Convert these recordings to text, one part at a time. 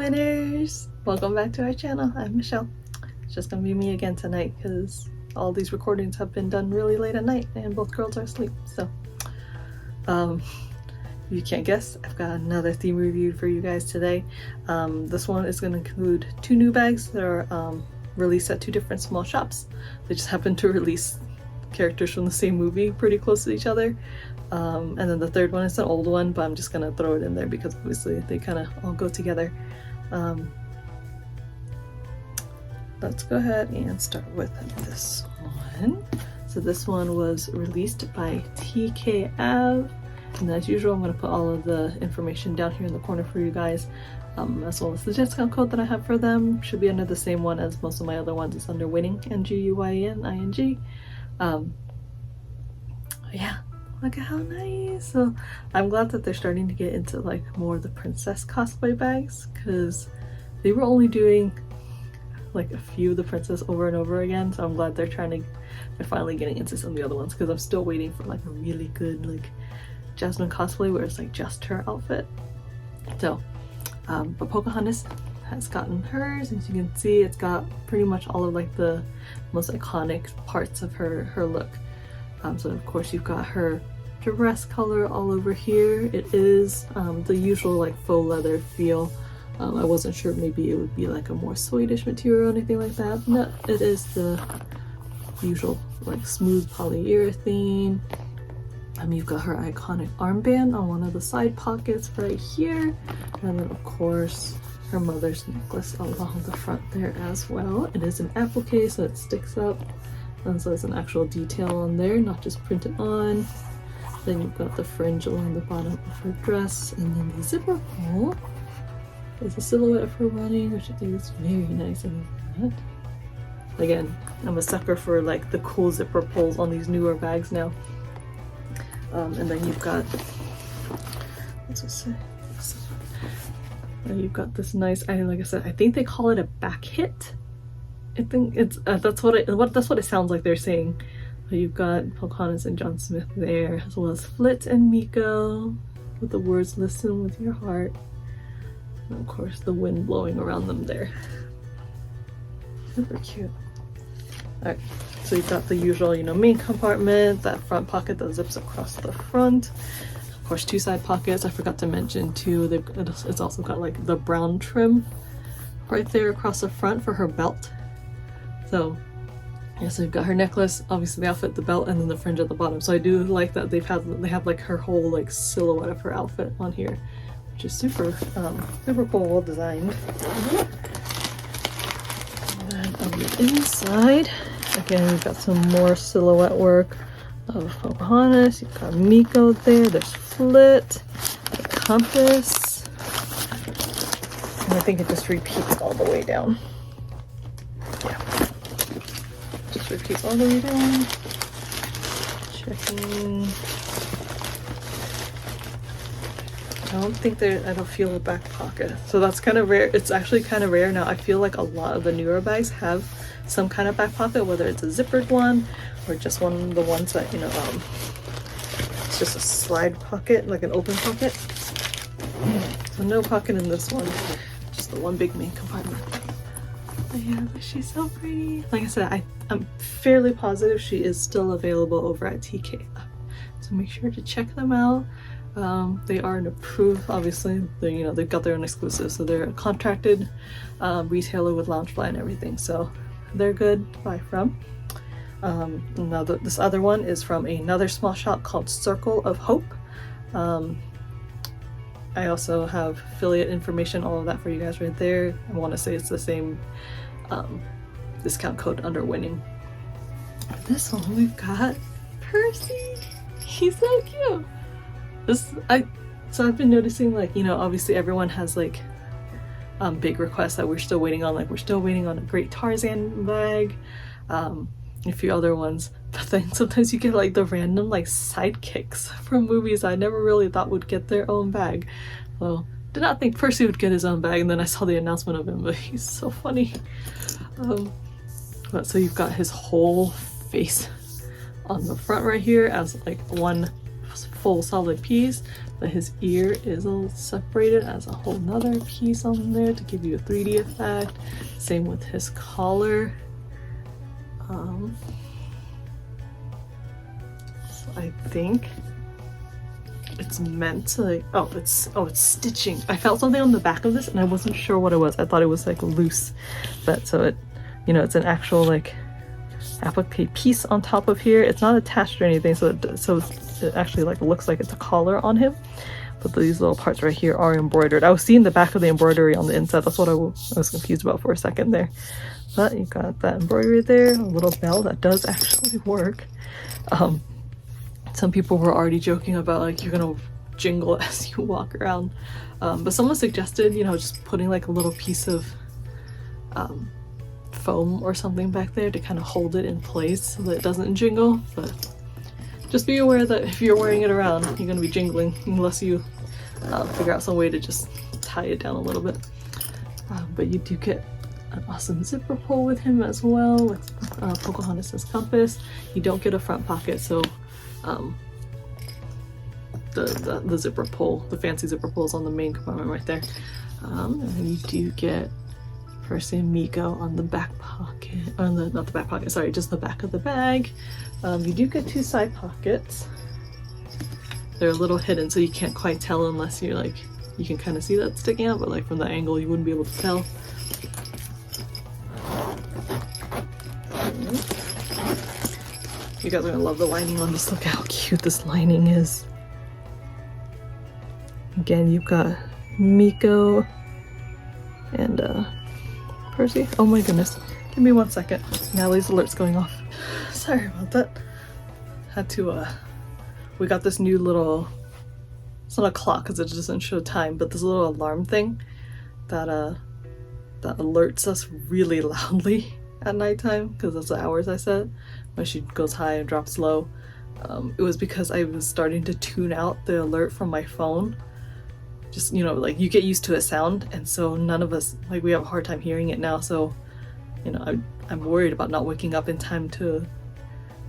Nguyeners! Welcome back to our channel. I'm Michelle. It's just gonna be me again tonight because all these recordings have been done really late at night and both girls are asleep. So, you can't guess, I've got another theme review for you guys today. This one is going to include two new bags that are released at two different small shops. They just happen to release characters from the same movie pretty close to each other. And then the third one is an old one, but I'm just gonna throw it in there because obviously they kind of all go together. Let's go ahead and start with this one. So this one was released by TKAV, and as usual I'm going to put all of the information down here in the corner for you guys, as well as the discount code that I have for them. Should be under the same one as most of my other ones. It's under Nguyening, Nguyening. Yeah, look at how nice. So I'm glad that they're starting to get into like more of the princess cosplay bags, because they were only doing like a few of the princess over and over again. So I'm glad they're finally getting into some of the other ones, because I'm still waiting for like a really good like Jasmine cosplay where it's like just her outfit. So but Pocahontas has gotten hers. As you can see, it's got pretty much all of like the most iconic parts of her look. So of course you've got her dress color all over here. It is the usual like faux leather feel. I wasn't sure, maybe it would be like a more Swedish material or anything like that. No, it is the usual like smooth polyurethane. You've got her iconic armband on one of the side pockets right here, and then of course her mother's necklace along the front there as well. It is an applique, so it sticks up, and so there's an actual detail on there, not just printed on. Then you've got the fringe along the bottom of her dress, and then the zipper hole is a silhouette of her running, which I think is very nice. Again, I'm a sucker for like the cool zipper pulls on these newer bags now. And then you've got, what's it say? And you've got this nice, like I said, I think they call it a back hit. I think it's that's what it sounds like they're saying. But you've got Pocahontas and John Smith there, as well as Flit and Miko with the words "Listen with your heart." And of course the wind blowing around them there. Super cute. Alright, so you've got the usual, main compartment, that front pocket that zips across the front. Of course, two side pockets. I forgot to mention too, it's also got like the brown trim right there across the front for her belt. So yeah, so you've got her necklace, obviously the outfit, the belt, and then the fringe at the bottom. So I do like that they have like her whole like silhouette of her outfit on here, which is super super cool, well designed. And then on the inside, again, we've got some more silhouette work of Pocahontas. You've got Miko there, there's Flit, the compass, and I think it just repeats all the way down. Yeah, just repeats all the way down. Checking. I don't feel a back pocket, so that's kind of rare. It's actually kind of rare now. I feel like a lot of the newer bags have some kind of back pocket, whether it's a zippered one or just one of the ones that it's just a slide pocket, like an open pocket. So no pocket in this one, just the one big main compartment. But yeah, but she's so pretty. Like I said, I'm fairly positive she is still available over at TK, so make sure to check them out. They are an approved, obviously, they've got their own exclusives, so they're a contracted retailer with Loungefly and everything, so they're good to buy from. Now this other one is from another small shop called Circle of Hope. I also have affiliate information, all of that for you guys right there. I want to say it's the same discount code under Nguyening. This one we've got Percy. He's so cute. So I've been noticing, like, obviously everyone has like big requests that we're still waiting on. Like, we're still waiting on a Great Tarzan bag, a few other ones, but then sometimes you get like the random like sidekicks from movies I never really thought would get their own bag. So did not think Percy would get his own bag, and then I saw the announcement of him, but he's so funny. But so you've got his whole face on the front right here as like one full solid piece. But his ear is all separated as a whole nother piece on there to give you a 3D effect. Same with his collar. So I think it's meant to like, it's stitching. I felt something on the back of this and I wasn't sure what it was. I thought it was like loose, but so it, you know, it's an actual like applique piece on top of here. It's not attached or anything, so it actually like looks like it's a collar on him. But these little parts right here are embroidered. I was seeing the back of the embroidery on the inside. That's what I was confused about for a second there. But you got that embroidery there, a little bell that does actually work. Some people were already joking about like you're gonna jingle as you walk around. But someone suggested, you know, just putting like a little piece of foam or something back there to kind of hold it in place so that it doesn't jingle. But just be aware that if you're wearing it around, you're gonna be jingling unless you figure out some way to just tie it down a little bit. But you do get an awesome zipper pull with him as well, with Pocahontas' compass. You don't get a front pocket, so the zipper pull, the fancy zipper pull is on the main compartment right there. And then you do get Percy and Miko on the back pocket, not the back pocket, sorry, just the back of the bag. You do get 2 side pockets. They're a little hidden, so you can't quite tell unless you're like, you can kind of see that sticking out, but like from the angle you wouldn't be able to tell. You guys are gonna love the lining on this. Look how cute this lining is. Again, you've got Miko and Percy. Oh my goodness. Give me 1 second. Natalie's alert's going off. Sorry about that. Had to, we got this new little, it's not a clock because it doesn't show time, but this little alarm thing that alerts us really loudly at nighttime because that's the hours I set. When she goes high and drops low. It was because I was starting to tune out the alert from my phone. Just, you know, like you get used to a sound, and so none of us, like, we have a hard time hearing it now. So, you know, I'm worried about not waking up in time to,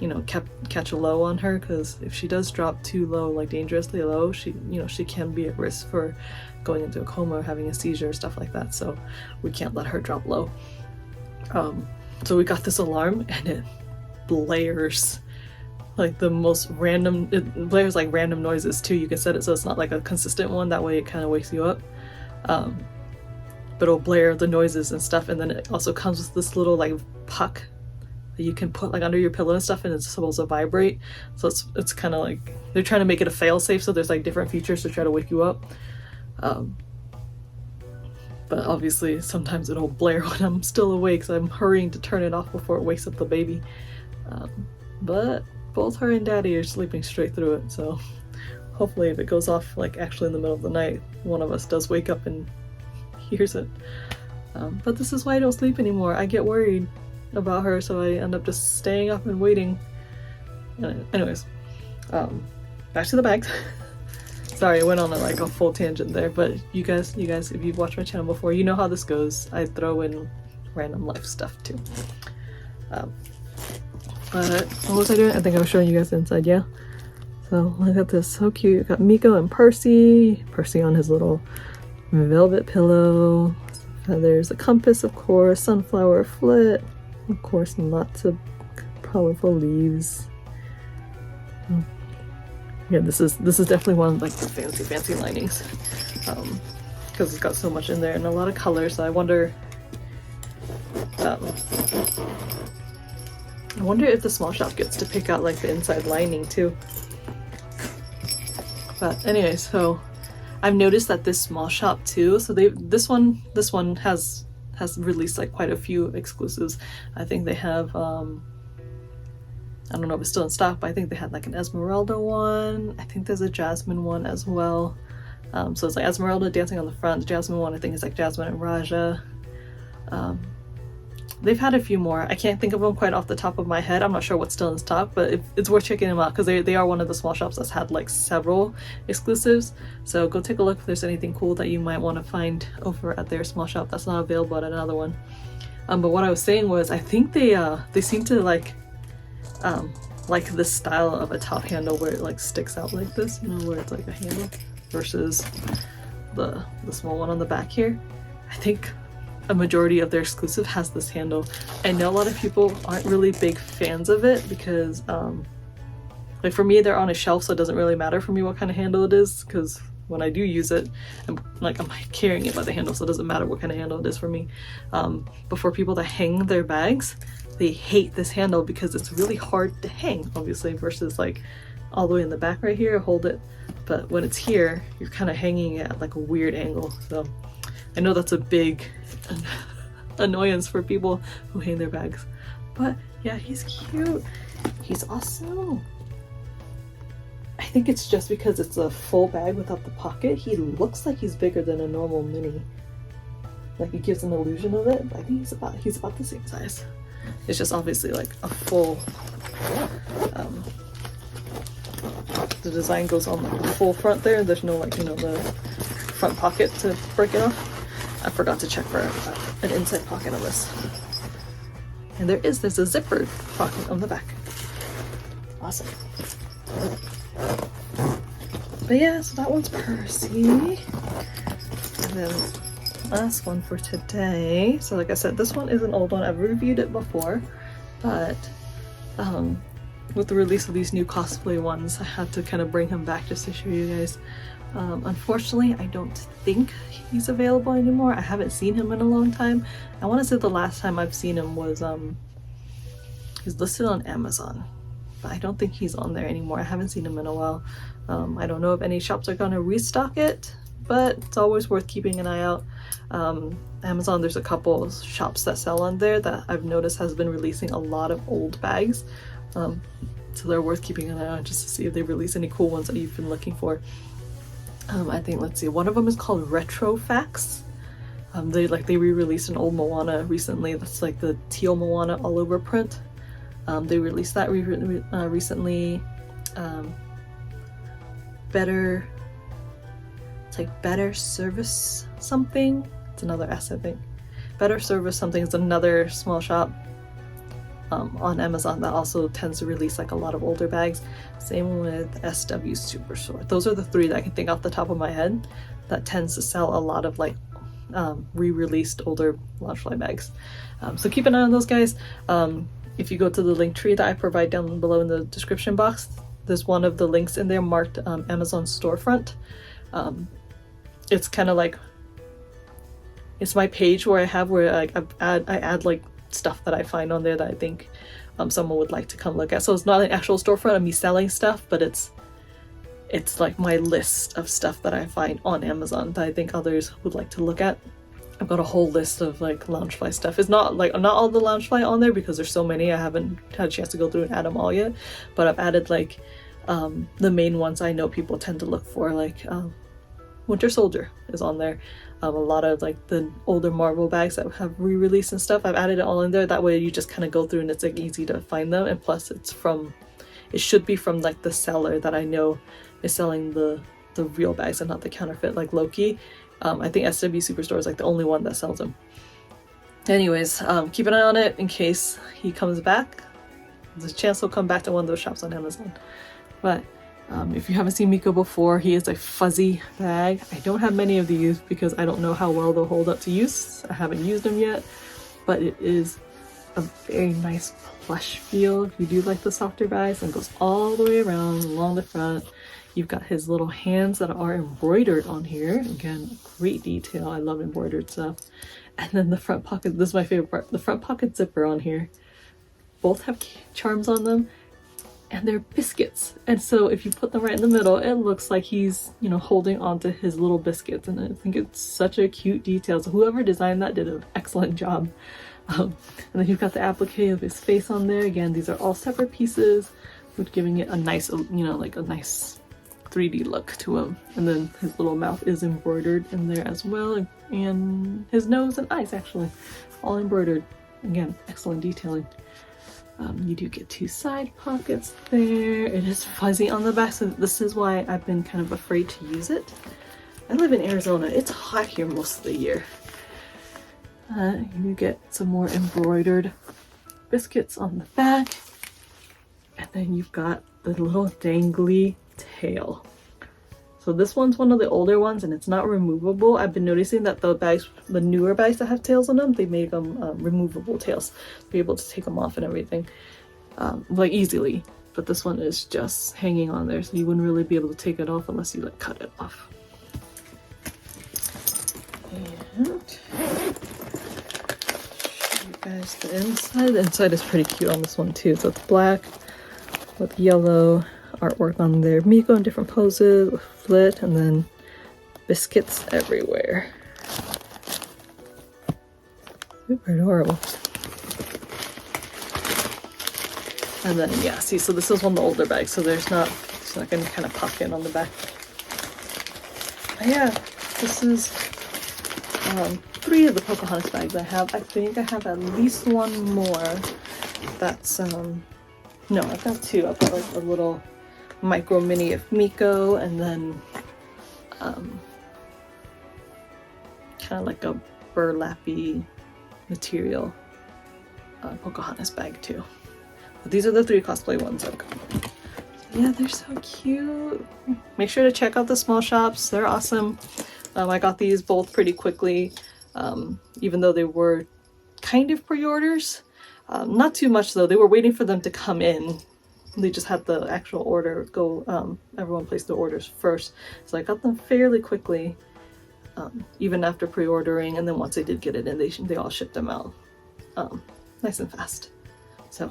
you know, catch a low on her, because if she does drop too low, like dangerously low, she, you know, she can be at risk for going into a coma or having a seizure or stuff like that. So we can't let her drop low. So we got this alarm, and it blares like the most random, it blares like random noises too. You can set it so it's not like a consistent one, that way it kind of wakes you up. But it'll blare the noises and stuff, and then it also comes with this little like puck that you can put like under your pillow and stuff, and it's supposed to vibrate. So it's kind of like they're trying to make it a fail safe, so there's like different features to try to wake you up. But obviously sometimes it'll blare when I'm still awake, so I'm hurrying to turn it off before it wakes up the baby. But both her and Daddy are sleeping straight through it, so hopefully if it goes off like actually in the middle of the night, one of us does wake up and hears it. But this is why I don't sleep anymore. I get worried about her, so I end up just staying up and waiting. Anyways, back to the bags. Sorry, I went on like a full tangent there, but you guys, if you've watched my channel before, you know how this goes. I throw in random life stuff too. But what was I doing? I think I was showing you guys the inside, yeah? So look at this, so cute. You got Miko and Percy. Percy on his little velvet pillow. There's a compass, of course, sunflower flit, of course, lots of colorful leaves. Yeah, this is definitely one of like the fancy linings, because it's got so much in there and a lot of colors. So I wonder if the small shop gets to pick out like the inside lining too. But anyway, so I've noticed that this small shop too, so this one has released like quite a few exclusives. I think they have I don't know if it's still in stock, but I think they had like an Esmeralda one. I think there's a Jasmine one as well. So it's like Esmeralda dancing on the front. The Jasmine one I think is like Jasmine and Raja. They've had a few more. I can't think of them quite off the top of my head. I'm not sure what's still in stock, but it's worth checking them out because they are one of the small shops that's had like several exclusives. So go take a look if there's anything cool that you might want to find over at their small shop that's not available at another one. But what I was saying was I think they seem to like this style of a top handle where it like sticks out like this, you know, where it's like a handle. versus the small one on the back here. I think a majority of their exclusive has this handle. I know a lot of people aren't really big fans of it because like for me, they're on a shelf, so it doesn't really matter for me what kind of handle it is, because when I do use it, I'm carrying it by the handle, so it doesn't matter what kind of handle it is for me. But for people that hang their bags, they hate this handle because it's really hard to hang, obviously, versus like all the way in the back right here, hold it. But when it's here, you're kind of hanging it at like a weird angle. So I know that's a big annoyance for people who hang their bags. But yeah, he's cute. He's awesome. I think it's just because it's a full bag without the pocket. He looks like he's bigger than a normal mini. Like it gives an illusion of it, but I think he's about the same size. It's just obviously like a full, the design goes on like the full front there. There's no like, you know, the front pocket to break it off. I forgot to check for an inside pocket on this. And there's a zippered pocket on the back. Awesome. But yeah, so that one's Percy. And then last one for today. So like I said, this one is an old one. I've reviewed it before, but with the release of these new cosplay ones, I had to kind of bring him back just to show you guys. Unfortunately, I don't think he's available anymore. I haven't seen him in a long time. I want to say the last time I've seen him was he's listed on Amazon, but I don't think he's on there anymore. I haven't seen him in a while. I don't know if any shops are gonna restock it, but it's always worth keeping an eye out. Amazon, there's a couple shops that sell on there that I've noticed has been releasing a lot of old bags. So they're worth keeping an eye on just to see if they release any cool ones that you've been looking for. I think, let's see, one of them is called Retro Facts. They re-released an old Moana recently. That's like the teal Moana all over print. They released that recently. It's like Better Service something. It's another S, I think. Better Service something is another small shop on Amazon that also tends to release like a lot of older bags. Same with SW Superstore. Those are the three that I can think off the top of my head that tends to sell a lot of like re-released older Loungefly bags. So keep an eye on those guys. If you go to the link tree that I provide down below in the description box, there's one of the links in there marked Amazon storefront. It's kind of like, it's my page where I add like stuff that I find on there that I think someone would like to come look at. So it's not an actual storefront of me selling stuff, but it's like my list of stuff that I find on Amazon that I think others would like to look at. I've got a whole list of like Loungefly stuff. It's not all the Loungefly on there because there's so many. I haven't had a chance to go through and add them all yet, but I've added like the main ones I know people tend to look for, like Winter Soldier is on there. A lot of like the older Marvel bags that have re-released and stuff, I've added it all in there. That way you just kind of go through and it's like easy to find them, and plus it should be from like the seller that I know is selling the real bags and not the counterfeit, like Loki. I think SW Superstore is like the only one that sells them. Anyways, keep an eye on it in case he comes back. There's a chance he'll come back to one of those shops on Amazon. But if you haven't seen Miko before, he is a fuzzy bag. I don't have many of these because I don't know how well they'll hold up to use. I haven't used them yet, but it is a very nice plush feel if you do like the softer bags, and goes all the way around along the front. You've got his little hands that are embroidered on here. Again, great detail. I love embroidered stuff. And then the front pocket, this is my favorite part, the front pocket zipper on here. Both have charms on them, and they're biscuits. And so if you put them right in the middle, it looks like he's, you know, holding onto his little biscuits. And I think it's such a cute detail. So whoever designed that did an excellent job. And then you've got the applique of his face on there. Again, these are all separate pieces, with giving it a nice, you know, like a nice 3D look to him. And then his little mouth is embroidered in there as well, and his nose and eyes actually all embroidered. Again, excellent detailing. You do get two side pockets there. It is fuzzy on the back, so this is why I've been kind of afraid to use it. I live in Arizona. It's hot here most of the year. You get some more embroidered biscuits on the back, and then you've got the little dangly tail. So this one's one of the older ones and it's not removable. I've been noticing that the bags, the newer bags that have tails on them, they make them removable tails to be able to take them off and everything, like easily. But this one is just hanging on there, so you wouldn't really be able to take it off unless you like cut it off. And show you guys the inside. The inside is pretty cute on this one too. So it's black with yellow artwork on there, Miko in different poses with flit, and then biscuits everywhere. Super adorable. And then yeah, see, so this is one of the older bags, so it's not any kind of pocket on the back. But yeah, this is 3 of the Pocahontas bags I have. I think I have at least one more. That's no, I've got 2. I've got like a little micro mini of Miko, and then kind of like a burlappy material Pocahontas bag too. But these are the 3 cosplay ones I've got. So yeah, they're so cute. Make sure to check out the small shops. They're awesome. I got these both pretty quickly, even though they were kind of pre-orders. Not too much though. They were waiting for them to come in. They just had the actual order go, everyone placed their orders first. So I got them fairly quickly, even after pre-ordering, and then once they did get it in, they all shipped them out nice and fast. So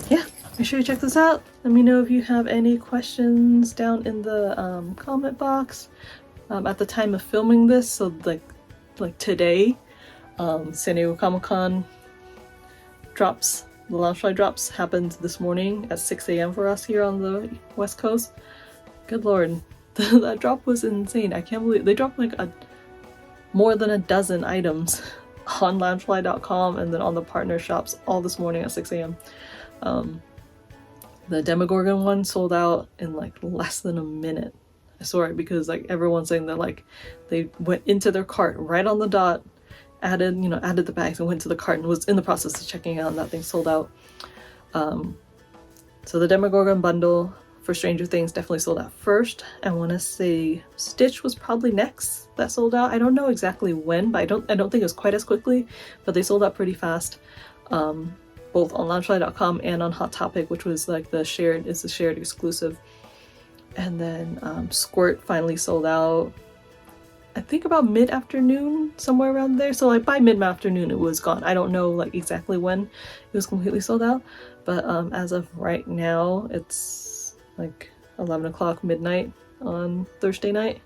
yeah, make sure you check this out. Let me know if you have any questions down in the comment box. At the time of filming this, so like today, San Diego Comic-Con drops, the Loungefly drops happened this morning at 6 a.m. for us here on the West Coast. Good lord, that drop was insane. I can't believe they dropped like more than a dozen items on Loungefly.com and then on the partner shops all this morning at 6 a.m. The Demogorgon one sold out in like less than a minute. I swear, because like everyone's saying that like they went into their cart right on the dot, added the bags and went to the cart and was in the process of checking out, and that thing sold out. So the Demogorgon bundle for Stranger Things definitely sold out first. I want to say Stitch was probably next that sold out. I don't know exactly when, but I don't think it was quite as quickly, but they sold out pretty fast. Both on Loungefly.com and on Hot Topic, which was like the shared exclusive. And then Squirt finally sold out, I think about mid-afternoon, somewhere around there. So like by mid-afternoon it was gone. I don't know like exactly when it was completely sold out, but as of right now it's like 11 o'clock midnight on Thursday night,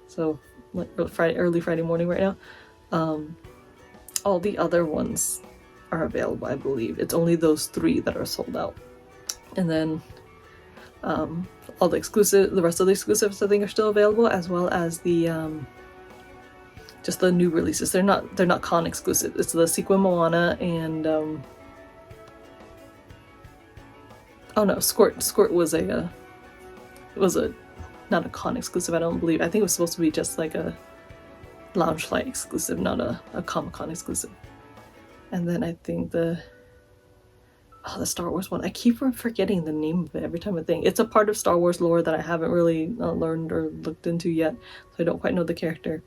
so like early Friday morning right now. All the other ones are available, I believe. It's only those 3 that are sold out, and then all the rest of the exclusives I think are still available, as well as the just the new releases. They're not con exclusive. It's the Sequin Moana and oh no, Squirt was not a con exclusive, I don't believe. I think it was supposed to be just like a Loungefly exclusive, not a Comic-Con exclusive. And then I think the Star Wars one, I keep forgetting the name of it every time I think. It's a part of Star Wars lore that I haven't really learned or looked into yet, so I don't quite know the character.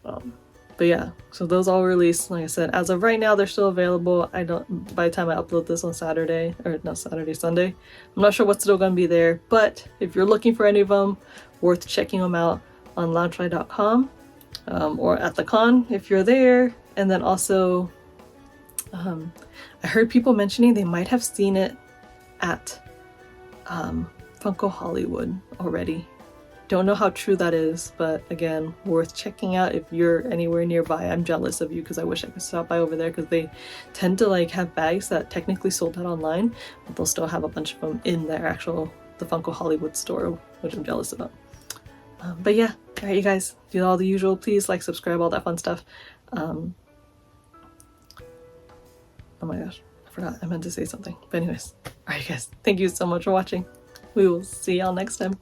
But yeah, so those all released, like I said, as of right now they're still available. By the time I upload this on Saturday, or not Saturday, Sunday, I'm not sure what's still gonna be there, but if you're looking for any of them, worth checking them out on Loungefly.com, or at the con if you're there. And then also I heard people mentioning they might have seen it at Funko Hollywood already. Don't know how true that is, but again, worth checking out if you're anywhere nearby. I'm jealous of you because I wish I could stop by over there, because they tend to like have bags that technically sold out online, but they'll still have a bunch of them in the Funko Hollywood store, which I'm jealous about. But yeah, alright you guys, do all the usual. Please like, subscribe, all that fun stuff. Oh my gosh, I forgot, I meant to say something. But anyways, alright guys, thank you so much for watching. We will see y'all next time.